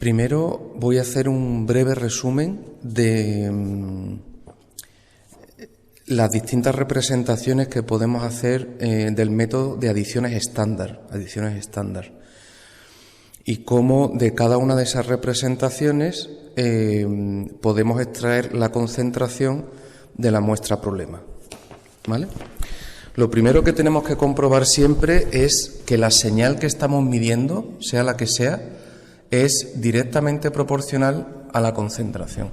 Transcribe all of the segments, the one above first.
Primero voy a hacer un breve resumen de las distintas representaciones que podemos hacer del método de adiciones estándar, y cómo de cada una de esas representaciones podemos extraer la concentración de la muestra problema, ¿vale? Lo primero que tenemos que comprobar siempre es que la señal que estamos midiendo, sea la que sea, es directamente proporcional a la concentración.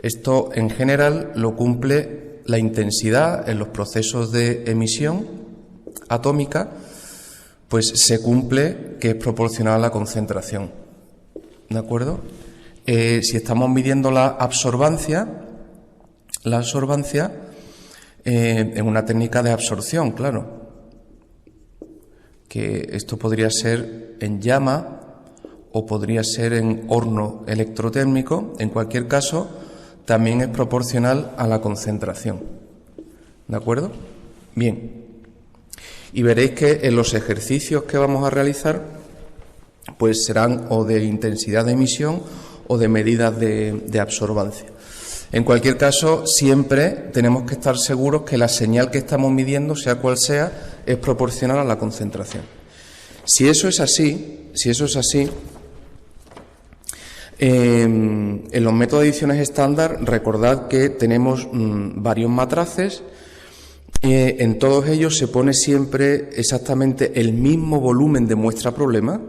Esto, en general, lo cumple la intensidad en los procesos de emisión atómica, pues se cumple que es proporcional a la concentración. ¿De acuerdo? Si estamos midiendo la absorbancia en una técnica de absorción, claro, que esto podría ser en llama o podría ser en horno electrotérmico. En cualquier caso, también es proporcional a la concentración. ¿De acuerdo? Bien. Y veréis que en los ejercicios que vamos a realizar, pues serán o de intensidad de emisión o de medidas de absorbancia. En cualquier caso, siempre tenemos que estar seguros que la señal que estamos midiendo, sea cual sea, es proporcional a la concentración. Si eso es así, en los métodos de adiciones estándar, recordad que tenemos varios matraces. En todos ellos se pone siempre exactamente el mismo volumen de muestra problema,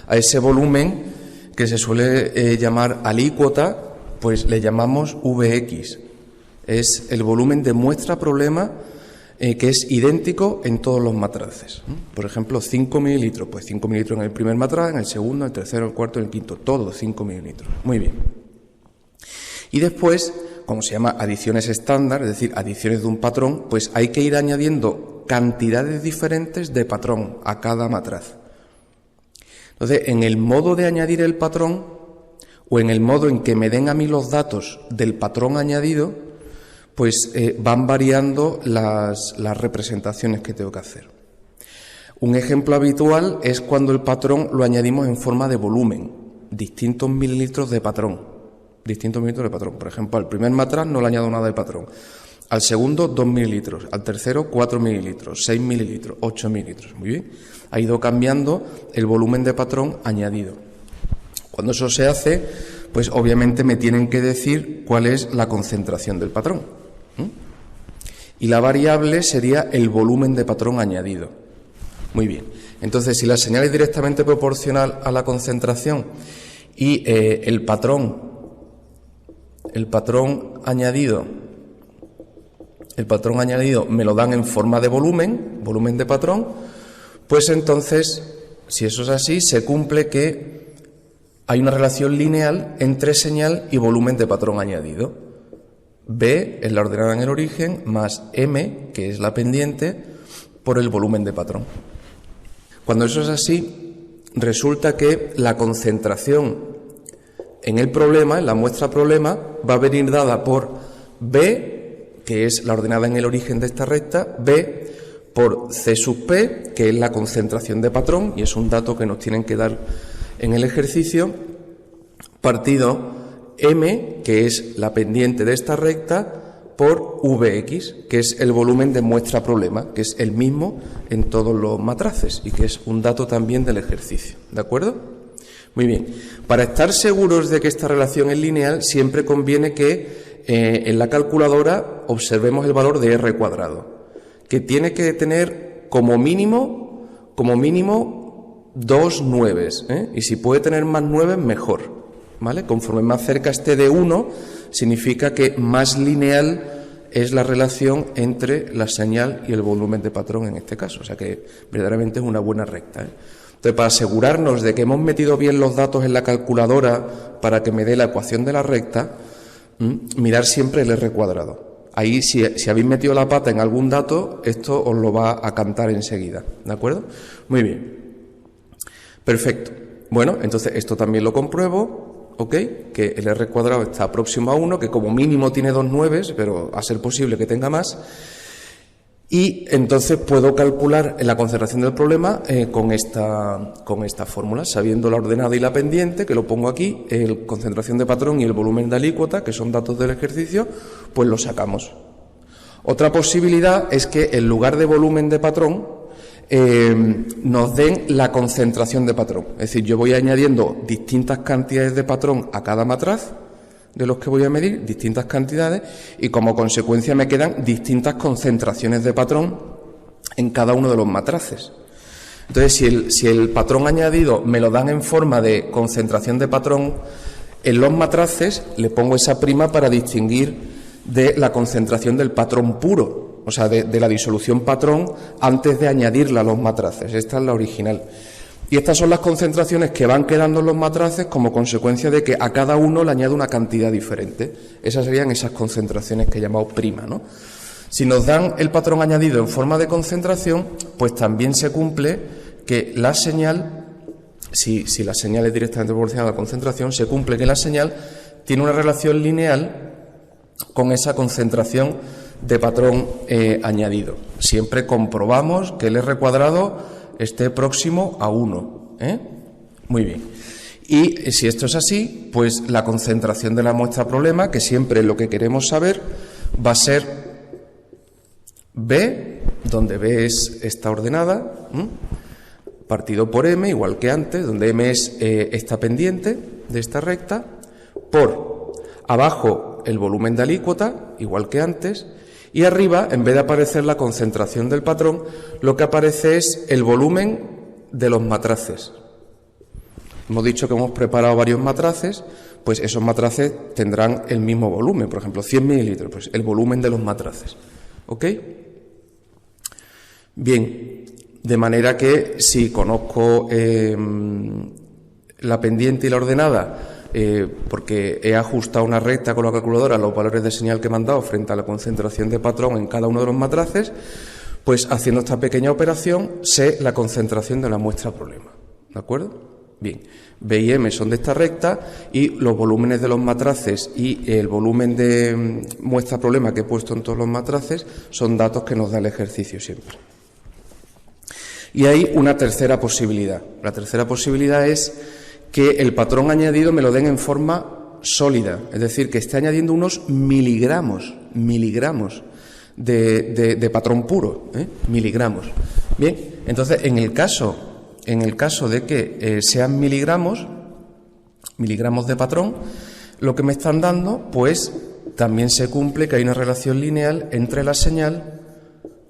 a ese volumen que se suele llamar alícuota, pues le llamamos Vx. Es el volumen de muestra problema que es idéntico en todos los matraces. Por ejemplo, 5 mililitros, pues 5 mililitros en el primer matraz, en el segundo, en el tercero, en el cuarto, en el quinto, todo 5 mililitros. Muy bien. Y después, como se llama adiciones estándar, es decir, adiciones de un patrón, pues hay que ir añadiendo cantidades diferentes de patrón a cada matraz. Entonces, en el modo de añadir el patrón o en el modo en que me den a mí los datos del patrón añadido, pues van variando las representaciones que tengo que hacer. Un ejemplo habitual es cuando el patrón lo añadimos en forma de volumen, distintos mililitros de patrón. Por ejemplo, al primer matraz no le añado nada de patrón. Al segundo, 2 mililitros. Al tercero, 4 mililitros, 6 mililitros, 8 mililitros. Muy bien. Ha ido cambiando el volumen de patrón añadido. Cuando eso se hace, pues obviamente me tienen que decir cuál es la concentración del patrón. Y la variable sería el volumen de patrón añadido. Muy bien. Entonces, si la señal es directamente proporcional a la concentración y el patrón añadido me lo dan en forma de volumen de patrón, pues entonces, si eso es así, se cumple que hay una relación lineal entre señal y volumen de patrón añadido. B es la ordenada en el origen más M, que es la pendiente, por el volumen de patrón. Cuando eso es así, resulta que la concentración en el problema, en la muestra problema, va a venir dada por B, que es la ordenada en el origen de esta recta, B por C sub P, que es la concentración de patrón, y es un dato que nos tienen que dar en el ejercicio, partido M, que es la pendiente de esta recta, por Vx, que es el volumen de muestra problema, que es el mismo en todos los matraces y que es un dato también del ejercicio. ¿De acuerdo? Muy bien. Para estar seguros de que esta relación es lineal, siempre conviene que en la calculadora observemos el valor de R cuadrado, que tiene que tener como mínimo 2 nueves, y si puede tener más nueves, mejor. ¿Vale? Conforme más cerca esté de 1, significa que más lineal es la relación entre la señal y el volumen de patrón en este caso. O sea que verdaderamente es una buena recta. Entonces, para asegurarnos de que hemos metido bien los datos en la calculadora para que me dé la ecuación de la recta, mirar siempre el R cuadrado. Ahí, si habéis metido la pata en algún dato, esto os lo va a cantar enseguida. ¿De acuerdo? Muy bien. Perfecto. Bueno, entonces esto también lo compruebo. ¿Ok? Que el R cuadrado está próximo a 1, que como mínimo tiene 2 nueves, pero a ser posible que tenga más. Y entonces puedo calcular la concentración del problema con esta fórmula, sabiendo la ordenada y la pendiente, que lo pongo aquí, la concentración de patrón y el volumen de alícuota, que son datos del ejercicio, pues lo sacamos. Otra posibilidad es que en lugar de volumen de patrón nos den la concentración de patrón. Es decir, yo voy añadiendo distintas cantidades de patrón a cada matraz de los que voy a medir, distintas cantidades, y como consecuencia me quedan distintas concentraciones de patrón en cada uno de los matraces. Entonces, si el patrón añadido me lo dan en forma de concentración de patrón en los matraces, le pongo esa prima para distinguir de la concentración del patrón puro, o sea, de la disolución patrón antes de añadirla a los matraces. Esta es la original. Y estas son las concentraciones que van quedando en los matraces como consecuencia de que a cada uno le añado una cantidad diferente. Esas serían esas concentraciones que he llamado prima, ¿no? Si nos dan el patrón añadido en forma de concentración, pues también se cumple que la señal, si la señal es directamente proporcional a la concentración, se cumple que la señal tiene una relación lineal con esa concentración de patrón añadido. Siempre comprobamos que el R cuadrado esté próximo a 1. Muy bien. Y si esto es así, pues la concentración de la muestra problema, que siempre lo que queremos saber, va a ser B, donde B es esta ordenada, partido por M, igual que antes, donde M es esta pendiente de esta recta, por abajo el volumen de alícuota, igual que antes, y arriba, en vez de aparecer la concentración del patrón, lo que aparece es el volumen de los matraces. Hemos dicho que hemos preparado varios matraces, pues esos matraces tendrán el mismo volumen, por ejemplo, 100 mililitros, pues el volumen de los matraces. ¿Ok? Bien, de manera que si conozco la pendiente y la ordenada, porque he ajustado una recta con la calculadora los valores de señal que me han dado frente a la concentración de patrón en cada uno de los matraces, pues haciendo esta pequeña operación sé la concentración de la muestra problema. ¿De acuerdo? Bien, B y M son de esta recta y los volúmenes de los matraces y el volumen de muestra problema que he puesto en todos los matraces son datos que nos da el ejercicio siempre. Y hay una tercera posibilidad. La tercera posibilidad es que el patrón añadido me lo den en forma sólida, es decir, que esté añadiendo unos miligramos de patrón puro, miligramos. Bien, entonces en el caso de que sean miligramos de patrón, lo que me están dando, pues también se cumple que hay una relación lineal entre la señal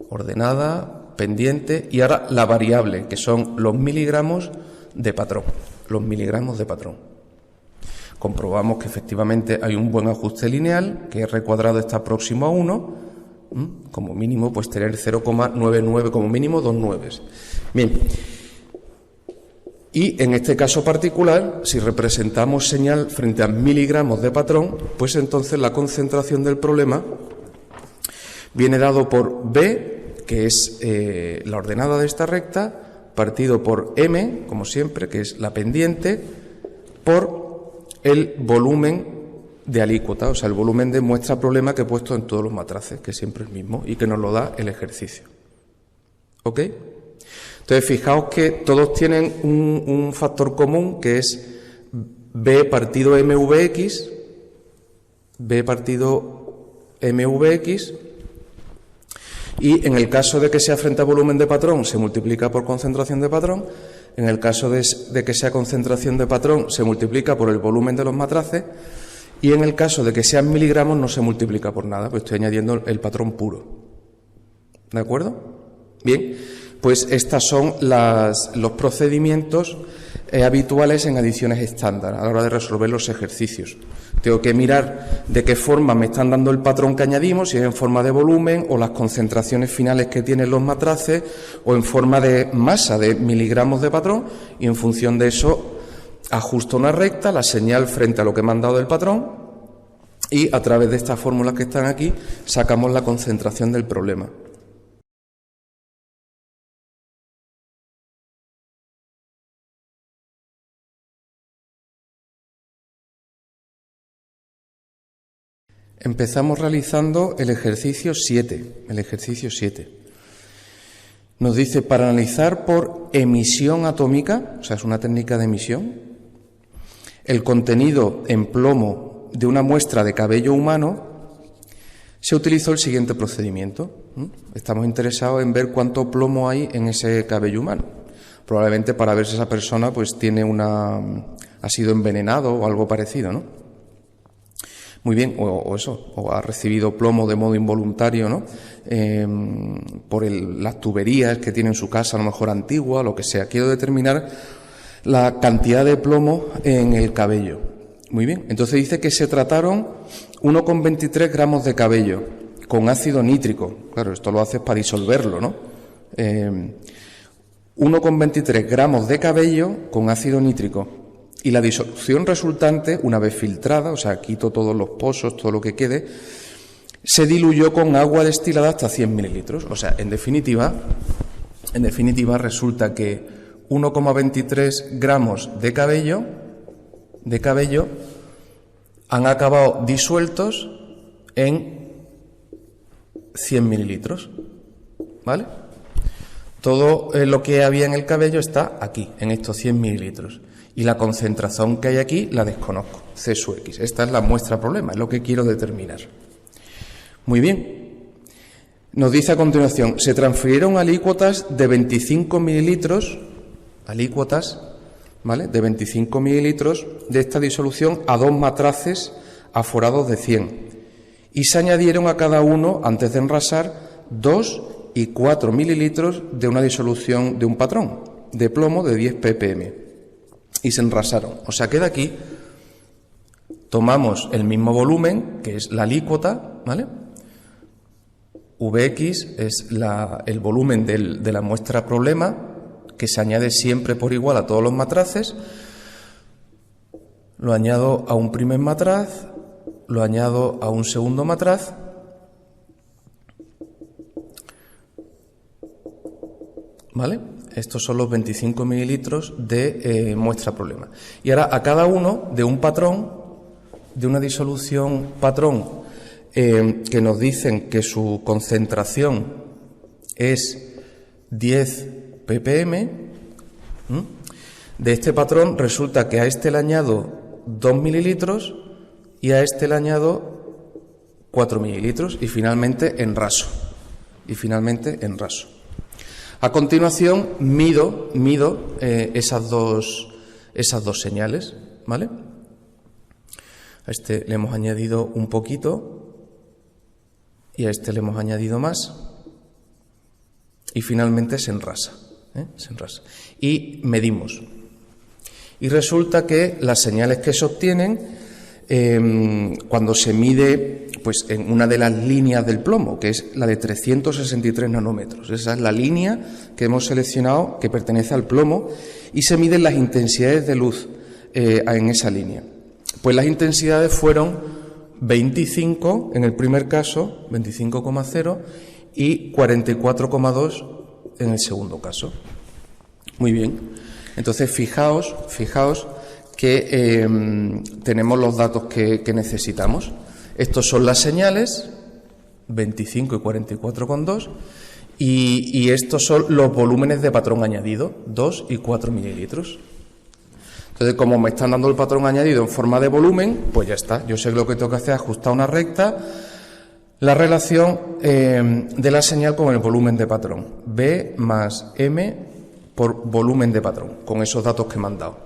ordenada, pendiente y ahora la variable, que son los miligramos de patrón. Los miligramos de patrón. Comprobamos que efectivamente hay un buen ajuste lineal, que R cuadrado está próximo a 1, como mínimo pues tener 0,99, como mínimo 2 nueves. Bien, y en este caso particular, si representamos señal frente a miligramos de patrón, pues entonces la concentración del problema viene dado por B, que es la ordenada de esta recta, partido por M, como siempre, que es la pendiente, por el volumen de alícuota, o sea, el volumen de muestra problema que he puesto en todos los matraces, que siempre es el mismo y que nos lo da el ejercicio. ¿Ok? Entonces, fijaos que todos tienen un factor común, que es B partido MVX, B partido MVX, y en el caso de que sea frente a volumen de patrón se multiplica por concentración de patrón, en el caso de que sea concentración de patrón se multiplica por el volumen de los matraces y en el caso de que sean miligramos no se multiplica por nada, pues estoy añadiendo el patrón puro. ¿De acuerdo? Bien, pues estos son los procedimientos habituales en adiciones estándar a la hora de resolver los ejercicios. Tengo que mirar de qué forma me están dando el patrón que añadimos, si es en forma de volumen o las concentraciones finales que tienen los matraces o en forma de masa de miligramos de patrón y en función de eso ajusto una recta, la señal frente a lo que me han dado del patrón y a través de estas fórmulas que están aquí sacamos la concentración del problema. Empezamos realizando el ejercicio 7. Nos dice, para analizar por emisión atómica, o sea, es una técnica de emisión, el contenido en plomo de una muestra de cabello humano, se utilizó el siguiente procedimiento. Estamos interesados en ver cuánto plomo hay en ese cabello humano. Probablemente para ver si esa persona pues ha sido envenenado o algo parecido, ¿no? Muy bien, o ha recibido plomo de modo involuntario, ¿no? Por las tuberías que tiene en su casa, a lo mejor antigua, lo que sea. Quiero determinar la cantidad de plomo en el cabello. Muy bien, entonces dice que se trataron 1,23 gramos de cabello con ácido nítrico. Claro, esto lo haces para disolverlo, ¿no? 1,23 gramos de cabello con ácido nítrico. Y la disolución resultante, una vez filtrada, o sea, quito todos los pozos, todo lo que quede, se diluyó con agua destilada hasta 100 mililitros. O sea, en definitiva resulta que 1,23 gramos de cabello han acabado disueltos en 100 mililitros, ¿vale? Todo lo que había en el cabello está aquí, en estos 100 mililitros. Y la concentración que hay aquí la desconozco, C sub X. Esta es la muestra problema, es lo que quiero determinar. Muy bien. Nos dice a continuación, se transfirieron alícuotas de 25 mililitros, ¿vale?, de 25 mililitros de esta disolución a 2 matraces aforados de 100. Y se añadieron a cada uno, antes de enrasar, 2 y 4 mililitros de una disolución de un patrón de plomo de 10 ppm. Y se enrasaron. O sea, queda aquí, tomamos el mismo volumen, que es la alícuota, ¿vale? Vx es el volumen de la muestra problema, que se añade siempre por igual a todos los matraces. Lo añado a un primer matraz, lo añado a un segundo matraz, ¿vale? Estos son los 25 mililitros de muestra problema. Y ahora a cada uno de un patrón, de una disolución patrón, que nos dicen que su concentración es 10 ppm, de este patrón resulta que a este le añado 2 mililitros y a este le añado 4 mililitros y finalmente enraso. A continuación mido esas dos señales, ¿vale? A este le hemos añadido un poquito y a este le hemos añadido más y finalmente se enrasa, y medimos. Y resulta que las señales que se obtienen cuando se mide pues en una de las líneas del plomo, que es la de 363 nanómetros. Esa es la línea que hemos seleccionado que pertenece al plomo y se miden las intensidades de luz en esa línea. Pues las intensidades fueron 25 en el primer caso, 25,0 y 44,2 en el segundo caso. Muy bien. Entonces fijaos que tenemos los datos que necesitamos. Estos son las señales, 25 y 44,2, y estos son los volúmenes de patrón añadido, 2 y 4 mililitros. Entonces, como me están dando el patrón añadido en forma de volumen, pues ya está. Yo sé que lo que tengo que hacer es ajustar una recta, la relación de la señal con el volumen de patrón. B más M por volumen de patrón, con esos datos que me han dado.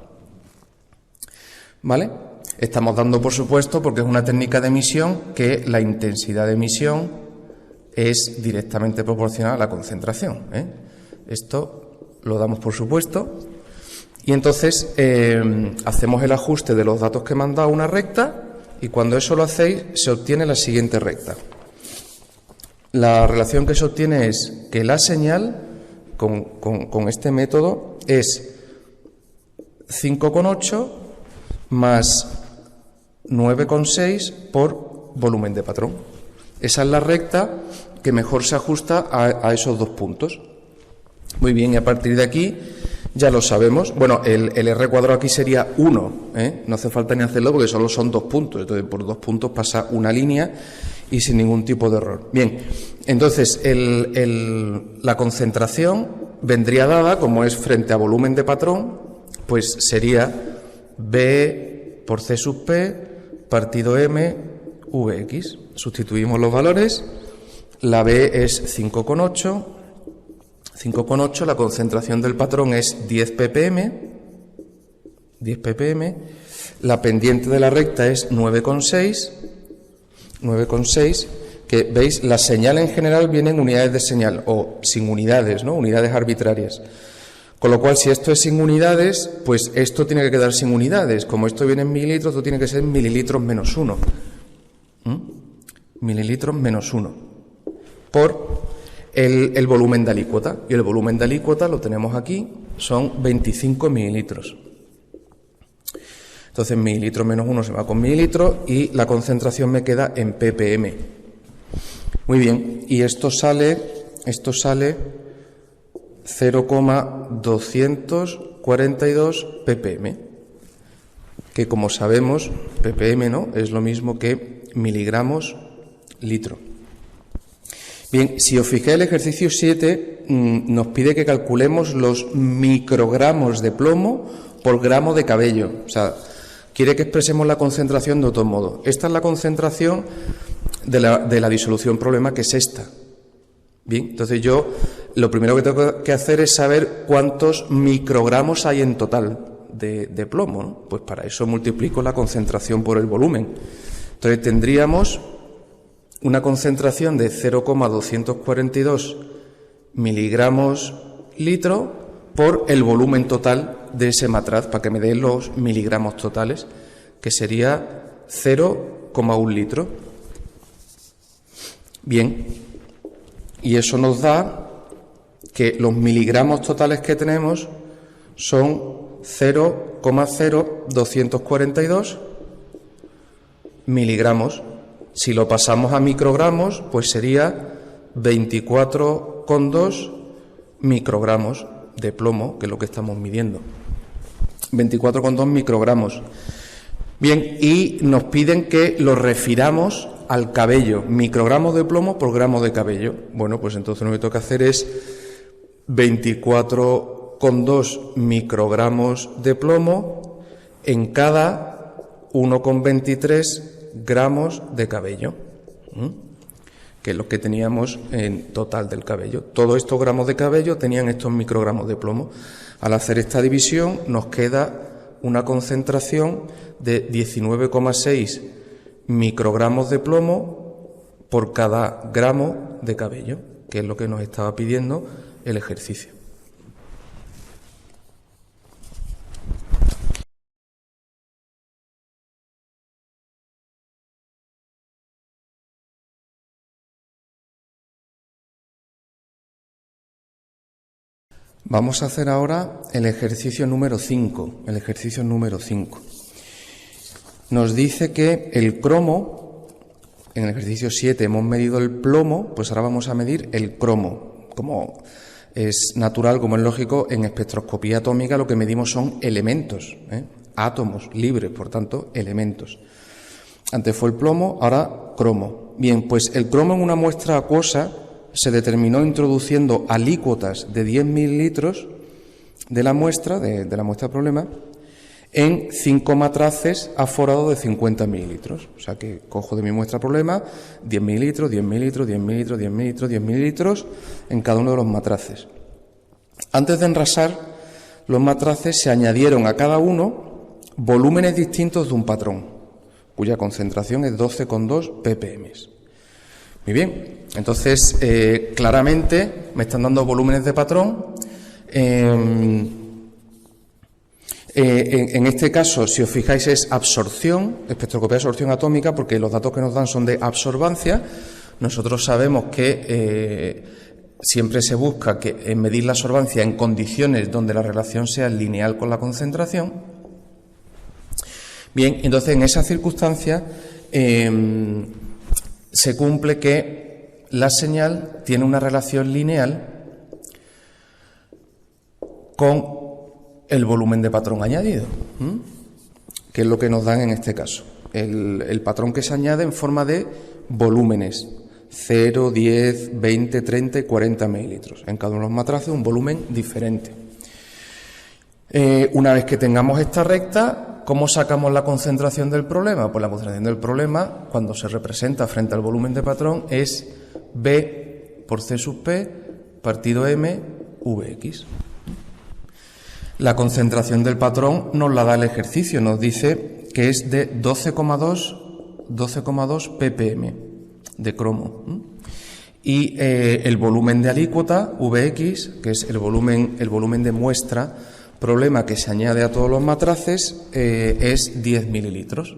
¿Vale? Estamos dando por supuesto, porque es una técnica de emisión, que la intensidad de emisión es directamente proporcional a la concentración, ¿eh? Esto lo damos por supuesto. Y entonces hacemos el ajuste de los datos que me han dado a una recta, y cuando eso lo hacéis se obtiene la siguiente recta. La relación que se obtiene es que la señal con este método es 5,8 más 9,6 por volumen de patrón. Esa es la recta que mejor se ajusta a esos dos puntos. Muy bien, y a partir de aquí ya lo sabemos. Bueno, el R cuadrado aquí sería 1, ¿eh? No hace falta ni hacerlo porque solo son 2 puntos. Entonces, por 2 puntos pasa una línea y sin ningún tipo de error. Bien, entonces la concentración vendría dada, como es frente a volumen de patrón, pues sería B por C sub P partido M Vx. Sustituimos los valores. La B es 5,8. 5,8, la concentración del patrón es 10 ppm, 10 ppm, la pendiente de la recta es 9,6, 9,6, que veis, la señal en general viene en unidades de señal, o sin unidades, ¿no? Unidades arbitrarias. Con lo cual, si esto es sin unidades, pues esto tiene que quedar sin unidades. Como esto viene en mililitros, esto tiene que ser mililitros menos 1. Mililitros menos 1. Por el volumen de alícuota, y el volumen de alícuota lo tenemos aquí, son 25 mililitros. Entonces mililitros menos 1 se va con mililitros y la concentración me queda en ppm. Muy bien, y esto sale 0,242 ppm, que como sabemos, ppm, ¿no?, es lo mismo que miligramos litro. Bien, si os fijáis, el ejercicio 7 nos pide que calculemos los microgramos de plomo por gramo de cabello. O sea, quiere que expresemos la concentración de otro modo. Esta es la concentración de la disolución problema, que es esta. Bien, entonces yo lo primero que tengo que hacer es saber cuántos microgramos hay en total de plomo, ¿no? Pues para eso multiplico la concentración por el volumen. Entonces tendríamos una concentración de 0,242 miligramos litro por el volumen total de ese matraz, para que me den los miligramos totales, que sería 0,1 litro. Bien, y eso nos da que los miligramos totales que tenemos son 0,0242 miligramos. Si lo pasamos a microgramos, pues sería 24,2 microgramos de plomo, que es lo que estamos midiendo. 24,2 microgramos. Bien, y nos piden que lo refiramos al cabello, microgramos de plomo por gramo de cabello. Bueno, pues entonces lo que tengo que hacer es 24,2 microgramos de plomo en cada 1,23 gramos de cabello, que es lo que teníamos en total del cabello. Todos estos gramos de cabello tenían estos microgramos de plomo. Al hacer esta división nos queda una concentración de 19,6 microgramos de plomo por cada gramo de cabello, que es lo que nos estaba pidiendo el ejercicio. Vamos a hacer ahora el ejercicio número 5. El ejercicio número 5. Nos dice que el cromo, en el ejercicio 7 hemos medido el plomo, pues ahora vamos a medir el cromo. Como es natural, como es lógico, en espectroscopía atómica lo que medimos son elementos, átomos libres, por tanto, elementos. Antes fue el plomo, ahora cromo. Bien, pues el cromo en una muestra acuosa se determinó introduciendo alícuotas de 10 mililitros de la muestra, de la muestra problema, en 5 matraces aforados de 50 mililitros. O sea que cojo de mi muestra problema 10 mililitros, 10 mililitros, 10 mililitros, 10 mililitros, 10 mililitros en cada uno de los matraces. Antes de enrasar los matraces se añadieron a cada uno volúmenes distintos de un patrón, cuya concentración es 12,2 ppm. Muy bien, entonces claramente me están dando volúmenes de patrón. En este caso, si os fijáis, es absorción, espectroscopía de absorción atómica, porque los datos que nos dan son de absorbancia. Nosotros sabemos que siempre se busca medir la absorbancia en condiciones donde la relación sea lineal con la concentración. Bien, entonces en esas circunstancias se cumple que la señal tiene una relación lineal con el volumen de patrón añadido, que es lo que nos dan en este caso. El patrón que se añade en forma de volúmenes, 0, 10, 20, 30 y 40 mililitros. En cada uno de los matraces un volumen diferente. Una vez que tengamos esta recta, ¿cómo sacamos la concentración del problema? Pues la concentración del problema, cuando se representa frente al volumen de patrón, es B por C sub P partido M Vx. La concentración del patrón nos la da el ejercicio, nos dice que es de 12,2 ppm de cromo. Y el volumen de alícuota, Vx, que es el volumen de muestra, problema que se añade a todos los matraces, es 10 mililitros.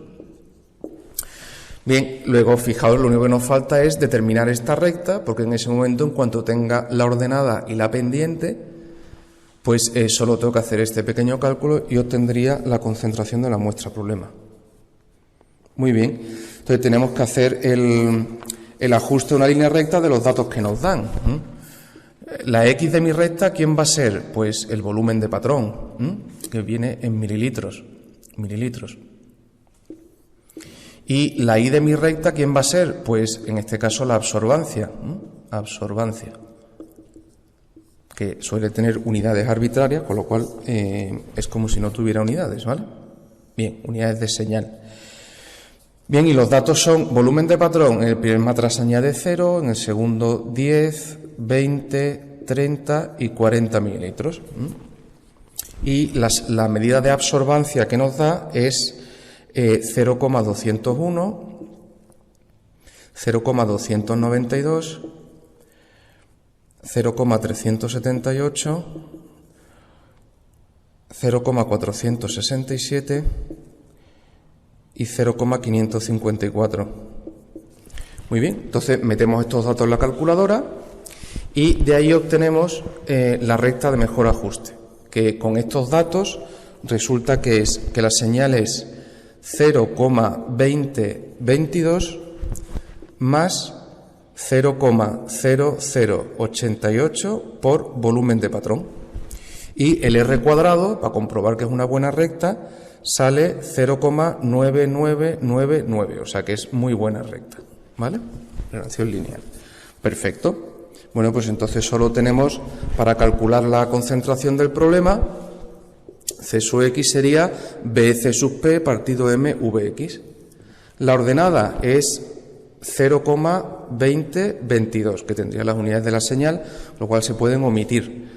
Bien, luego fijaos, lo único que nos falta es determinar esta recta, porque en ese momento, en cuanto tenga la ordenada y la pendiente, pues solo tengo que hacer este pequeño cálculo y obtendría la concentración de la muestra problema. Muy bien, entonces tenemos que hacer el ajuste de una línea recta de los datos que nos dan. La X de mi recta, ¿quién va a ser? Pues el volumen de patrón, que viene en mililitros. Y la Y de mi recta, ¿quién va a ser? Pues en este caso la absorbancia, que suele tener unidades arbitrarias, con lo cual es como si no tuviera unidades, ¿vale? Bien, unidades de señal. Bien, y los datos son volumen de patrón, en el primer matraz añade 0, en el segundo 10, 20, 30 y 40 mililitros. Y la medida de absorbancia que nos da es 0,201, 0,292, 0,378, 0,467 y 0,554. Muy bien, entonces metemos estos datos en la calculadora y de ahí obtenemos la recta de mejor ajuste, que con estos datos resulta que la señal es 0,2022 más 0,0088 por volumen de patrón. Y el R cuadrado, para comprobar que es una buena recta, sale 0,9999, o sea que es muy buena recta, ¿vale? Relación lineal. Perfecto. Bueno, pues entonces solo tenemos para calcular la concentración del problema, C sub X sería BC sub P partido M Vx. La ordenada es 0,2022, que tendría las unidades de la señal, lo cual se pueden omitir.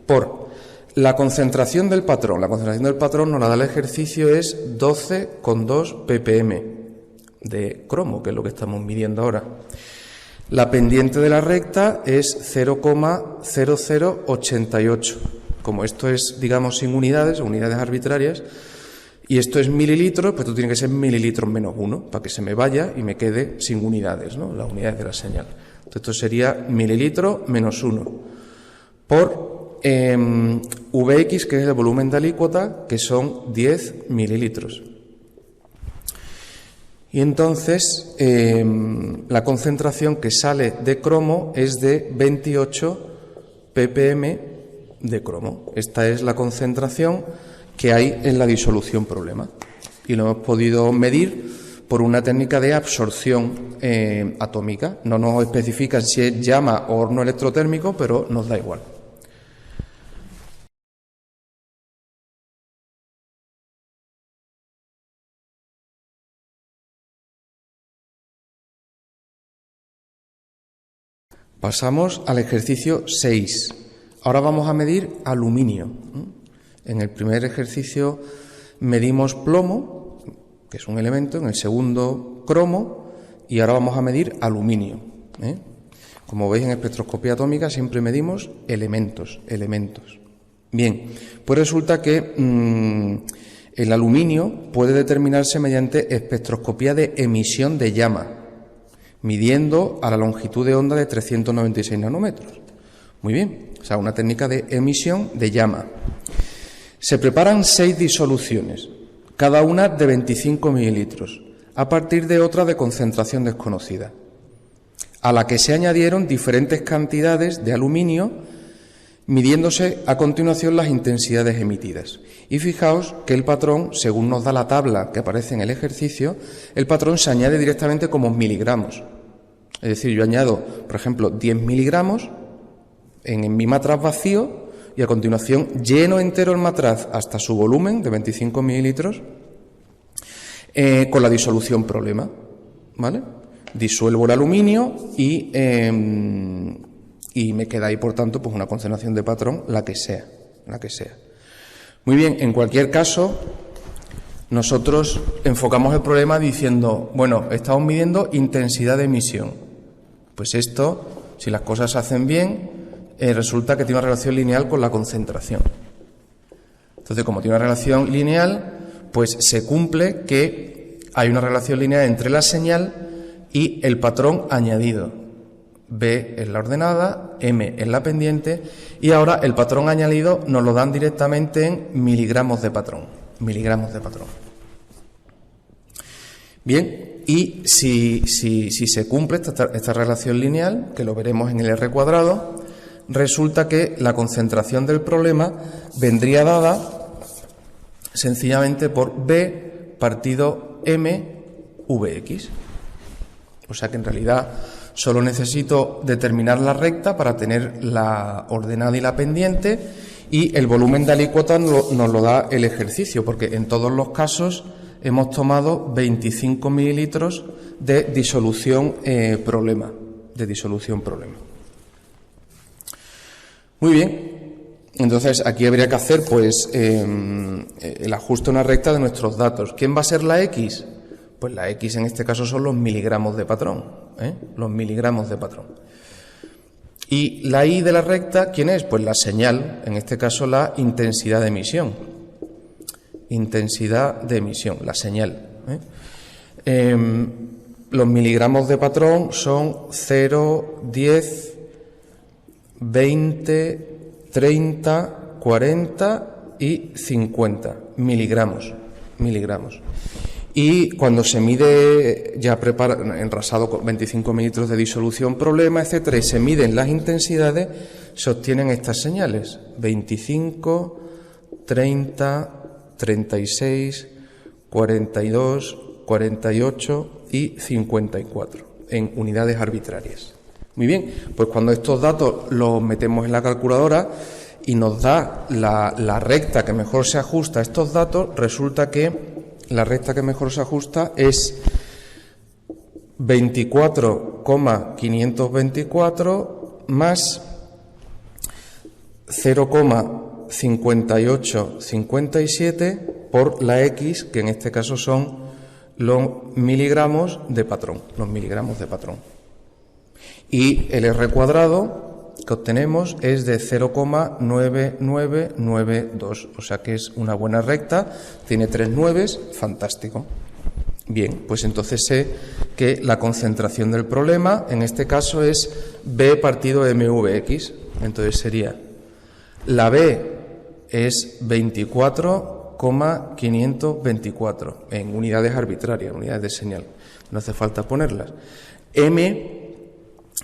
Por la concentración del patrón. La concentración del patrón nos la da el ejercicio, es 12,2 ppm de cromo, que es lo que estamos midiendo ahora. La pendiente de la recta es 0,0088. Como esto es, digamos, sin unidades, unidades arbitrarias, y esto es mililitros, pues esto tiene que ser mililitros menos 1, para que se me vaya y me quede sin unidades, ¿no? Las unidades de la señal. Entonces esto sería mililitro menos 1 por Vx, que es el volumen de alícuota, que son 10 mililitros. Y entonces la concentración que sale de cromo es de 28 ppm de cromo. Esta es la concentración que hay en la disolución problema. Y lo hemos podido medir por una técnica de absorción atómica. No nos especifican si es llama o horno electrotérmico, pero nos da igual. Pasamos al ejercicio 6. Ahora vamos a medir aluminio. En el primer ejercicio medimos plomo, que es un elemento, en el segundo cromo, y ahora vamos a medir aluminio. Como veis, en espectroscopía atómica siempre medimos elementos. Bien, pues resulta que el aluminio puede determinarse mediante espectroscopía de emisión de llama, midiendo a la longitud de onda de 396 nanómetros. Muy bien, o sea, una técnica de emisión de llama. Se preparan 6 disoluciones, cada una de 25 mililitros, a partir de otra de concentración desconocida, a la que se añadieron diferentes cantidades de aluminio midiéndose a continuación las intensidades emitidas. Y fijaos que el patrón, según nos da la tabla que aparece en el ejercicio, el patrón se añade directamente como miligramos. Es decir, yo añado, por ejemplo, 10 miligramos en mi matraz vacío y a continuación lleno entero el matraz hasta su volumen de 25 mililitros con la disolución problema, ¿vale? Disuelvo el aluminio y me queda ahí, por tanto, pues una concentración de patrón, la que sea. Muy bien, en cualquier caso, nosotros enfocamos el problema diciendo, bueno, estamos midiendo intensidad de emisión. Pues esto, si las cosas se hacen bien, resulta que tiene una relación lineal con la concentración. Entonces, como tiene una relación lineal, pues se cumple que hay una relación lineal entre la señal y el patrón añadido. B es la ordenada, M es la pendiente, y ahora el patrón añadido nos lo dan directamente en miligramos de patrón. Bien, y si se cumple esta relación lineal, que lo veremos en el R cuadrado, resulta que la concentración del problema vendría dada sencillamente por B partido M Vx. O sea que en realidad solo necesito determinar la recta para tener la ordenada y la pendiente, y el volumen de alícuota nos lo da el ejercicio, porque en todos los casos hemos tomado 25 mililitros de disolución problema. Muy bien, entonces aquí habría que hacer pues el ajuste a una recta de nuestros datos. ¿Quién va a ser la X? Pues la X en este caso son los miligramos de patrón, los miligramos de patrón. Y la Y de la recta, ¿quién es? Pues la señal, en este caso la intensidad de emisión. La señal. Los miligramos de patrón son 0, 10, 20, 30, 40 y 50 miligramos. Y cuando se mide, ya enrasado con 25 mililitros de disolución problema, etcétera, y se miden las intensidades, se obtienen estas señales: 25, 30, 36, 42, 48 y 54 en unidades arbitrarias. Muy bien, pues cuando estos datos los metemos en la calculadora y nos da la recta que mejor se ajusta a estos datos, resulta que la recta que mejor se ajusta es 24,524 más 0,5857 por la X, que en este caso son los miligramos de patrón. Y el R cuadrado que obtenemos es de 0,9992, o sea que es una buena recta, tiene 3 nueves, fantástico. Bien, pues entonces sé que la concentración del problema en este caso es B partido MVX, entonces sería la B es 24,524 en unidades arbitrarias, unidades de señal, no hace falta ponerlas. M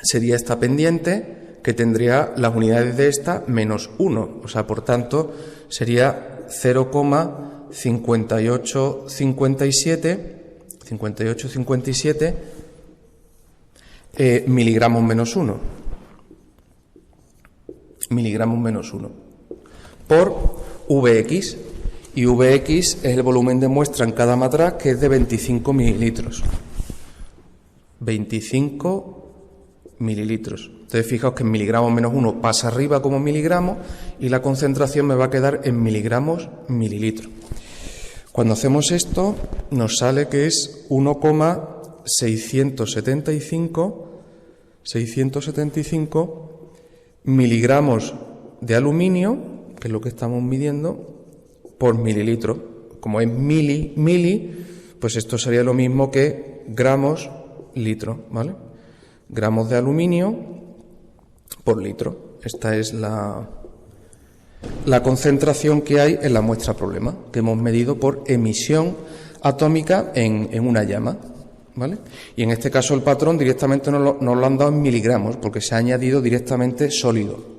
sería esta pendiente, que tendría las unidades de esta menos 1, o sea, por tanto, sería 0,5857 miligramos menos 1. Por Vx, y Vx es el volumen de muestra en cada matraz, que es de 25 mililitros. 25 mililitros. Entonces, fijaos que en miligramos menos 1 pasa arriba como miligramos y la concentración me va a quedar en miligramos mililitros. Cuando hacemos esto, nos sale que es 1,675 miligramos de aluminio, que es lo que estamos midiendo, por mililitro. Como es mili, pues esto sería lo mismo que gramos litro, ¿vale? Gramos de aluminio por litro. Esta es la concentración que hay en la muestra problema, que hemos medido por emisión atómica en una llama, ¿vale? Y en este caso el patrón directamente nos lo han dado en miligramos, porque se ha añadido directamente sólido.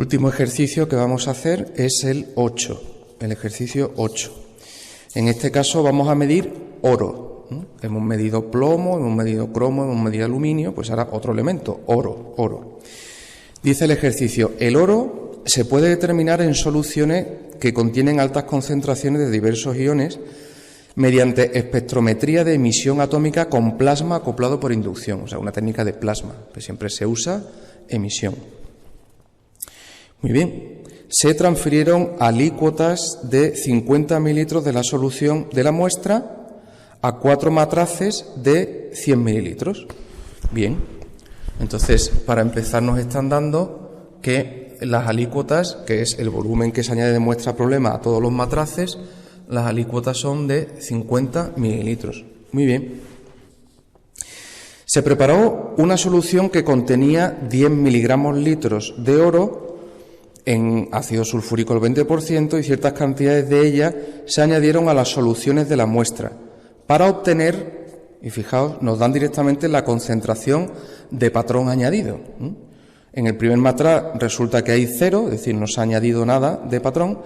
último ejercicio que vamos a hacer es el 8, el ejercicio 8. En este caso vamos a medir oro. Hemos medido plomo, hemos medido cromo, hemos medido aluminio, pues ahora otro elemento, oro. Dice el ejercicio, el oro se puede determinar en soluciones que contienen altas concentraciones de diversos iones mediante espectrometría de emisión atómica con plasma acoplado por inducción, o sea, una técnica de plasma, que siempre se usa emisión. Muy bien, se transfirieron alícuotas de 50 mililitros de la solución de la muestra a 4 matraces de 100 mililitros. Bien, entonces, para empezar nos están dando que las alícuotas, que es el volumen que se añade de muestra problema a todos los matraces, las alícuotas son de 50 mililitros. Muy bien. Se preparó una solución que contenía 10 miligramos litros de oro en ácido sulfúrico el 20% y ciertas cantidades de ella se añadieron a las soluciones de la muestra para obtener, y fijaos, nos dan directamente la concentración de patrón añadido. En el primer matraz resulta que hay 0, es decir, no se ha añadido nada de patrón.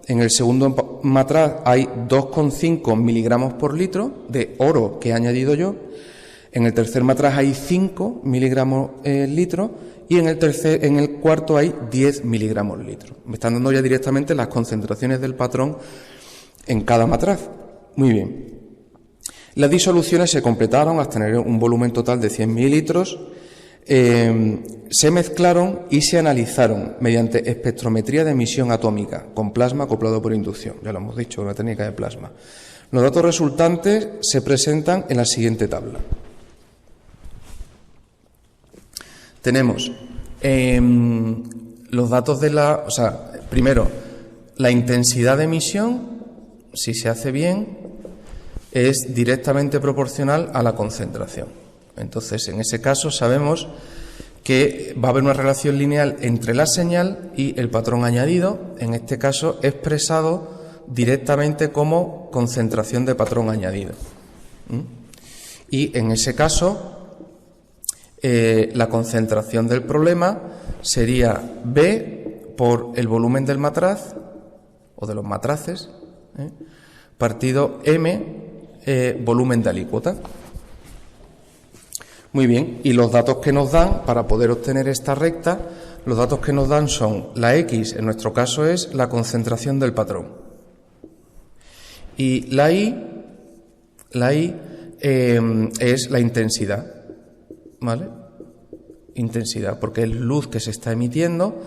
En el segundo matraz hay 2,5 miligramos por litro de oro que he añadido yo. En el tercer matraz hay 5 miligramos litro y en el cuarto hay 10 miligramos litro. Me están dando ya directamente las concentraciones del patrón en cada matraz. Muy bien. Las disoluciones se completaron hasta tener un volumen total de 100 mililitros. Se mezclaron y se analizaron mediante espectrometría de emisión atómica con plasma acoplado por inducción. Ya lo hemos dicho, una técnica de plasma. Los datos resultantes se presentan en la siguiente tabla. Tenemos los datos de primero, la intensidad de emisión, si se hace bien, es directamente proporcional a la concentración. Entonces, en ese caso sabemos que va a haber una relación lineal entre la señal y el patrón añadido, en este caso expresado directamente como concentración de patrón añadido. Y en ese caso, la concentración del problema sería B por el volumen del matraz, o de los matraces, partido M, volumen de alícuota. Muy bien, y los datos que nos dan para poder obtener esta recta, los datos que nos dan son la X, en nuestro caso es la concentración del patrón, y la Y es la intensidad, ¿vale? Intensidad, porque es luz que se está emitiendo,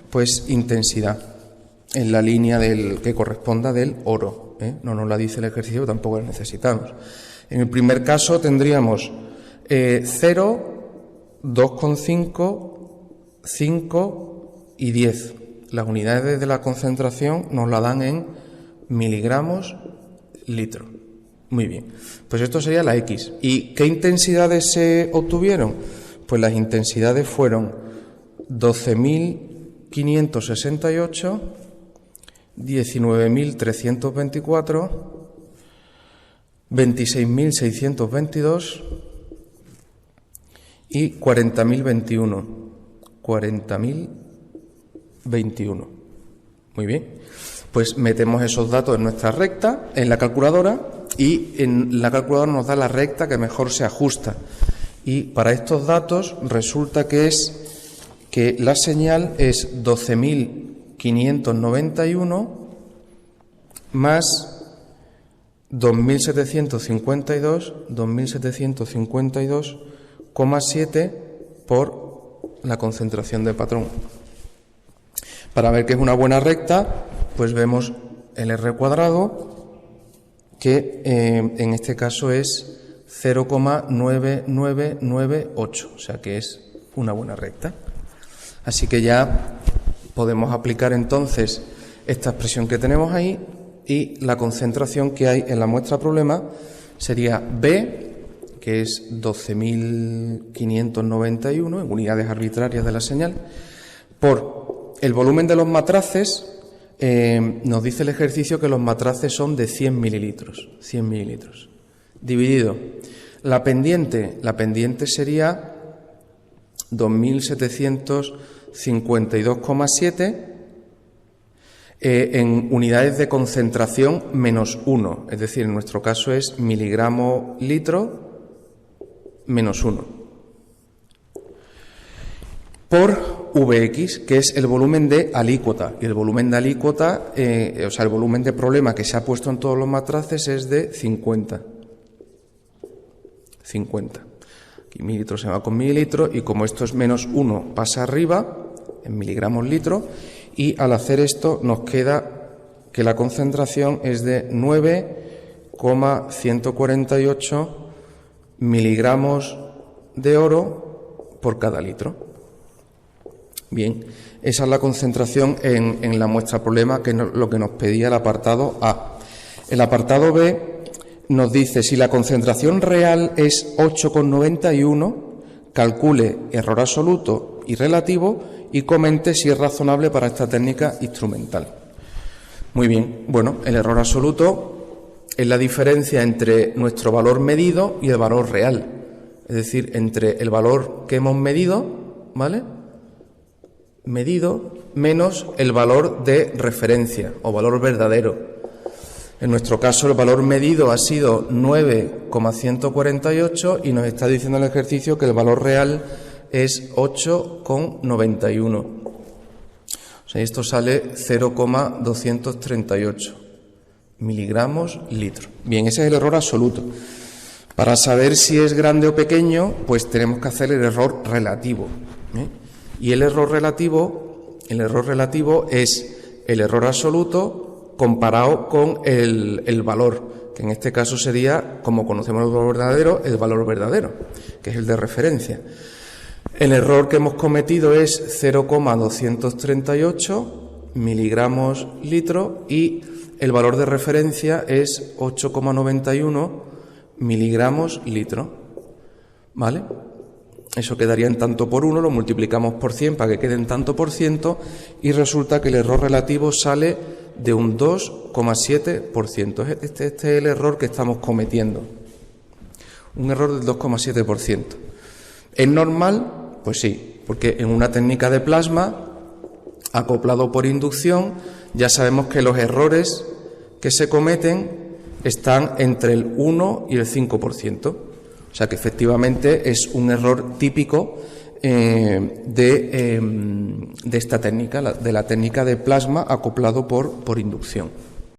pues intensidad, en la línea que corresponda del oro. No nos la dice el ejercicio, tampoco la necesitamos. En el primer caso tendríamos 0, 2,5, 5 y 10. Las unidades de la concentración nos la dan en miligramos litro. Muy bien, pues esto sería la X. ¿Y qué intensidades se obtuvieron? Pues las intensidades fueron 12.568, 19.324, 26.622 y 40.021. 40.021. Muy bien. Pues metemos esos datos en nuestra recta, en la calculadora, y en la calculadora nos da la recta que mejor se ajusta. Y para estos datos resulta que la señal es 12.591 más 2.752,7 por la concentración de patrón. Para ver que es una buena recta, pues vemos el R cuadrado, que en este caso es 0,9998, o sea que es una buena recta. Así que ya podemos aplicar entonces esta expresión que tenemos ahí, y la concentración que hay en la muestra problema sería B, que es 12.591 en unidades arbitrarias de la señal, por el volumen de los matraces. Nos dice el ejercicio que los matraces son de 100 mililitros, dividido. La pendiente sería 2.752 52,7 en unidades de concentración -1, es decir, en nuestro caso es miligramos litro -1, por Vx, que es el volumen de alícuota. Y el volumen de alícuota, o sea, el volumen de problema que se ha puesto en todos los matraces es de 50. 50. Aquí mililitro se va con mililitros y como esto es -1 pasa arriba en miligramos litro y al hacer esto nos queda que la concentración es de 9,148 miligramos de oro por cada litro. Bien, esa es la concentración en la muestra problema, que es lo que nos pedía el apartado A. El apartado B nos dice, si la concentración real es 8,91, calcule error absoluto y relativo y comente si es razonable para esta técnica instrumental. Muy bien, bueno, el error absoluto es la diferencia entre nuestro valor medido y el valor real. Es decir, entre el valor que hemos medido, ¿vale?, medido menos el valor de referencia o valor verdadero. En nuestro caso el valor medido ha sido 9,148 y nos está diciendo el ejercicio que el valor real es 8,91. O sea, esto sale 0,238 miligramos litro. Bien, ese es el error absoluto. Para saber si es grande o pequeño, pues tenemos que hacer el error relativo, ¿eh? Y el error relativo es el error absoluto comparado con el valor, que en este caso sería, como conocemos el valor verdadero, que es el de referencia. El error que hemos cometido es 0,238 miligramos litro y el valor de referencia es 8,91 miligramos litro, ¿vale? Eso quedaría en tanto por 1, lo multiplicamos por 100 para que quede en tanto por ciento y resulta que el error relativo sale de un 2,7%. Este es el error que estamos cometiendo, un error del 2,7%. ¿Es normal? Pues sí, porque en una técnica de plasma acoplado por inducción ya sabemos que los errores que se cometen están entre el 1 y el 5%. O sea que efectivamente es un error típico de esta técnica, de la técnica de plasma acoplado por inducción.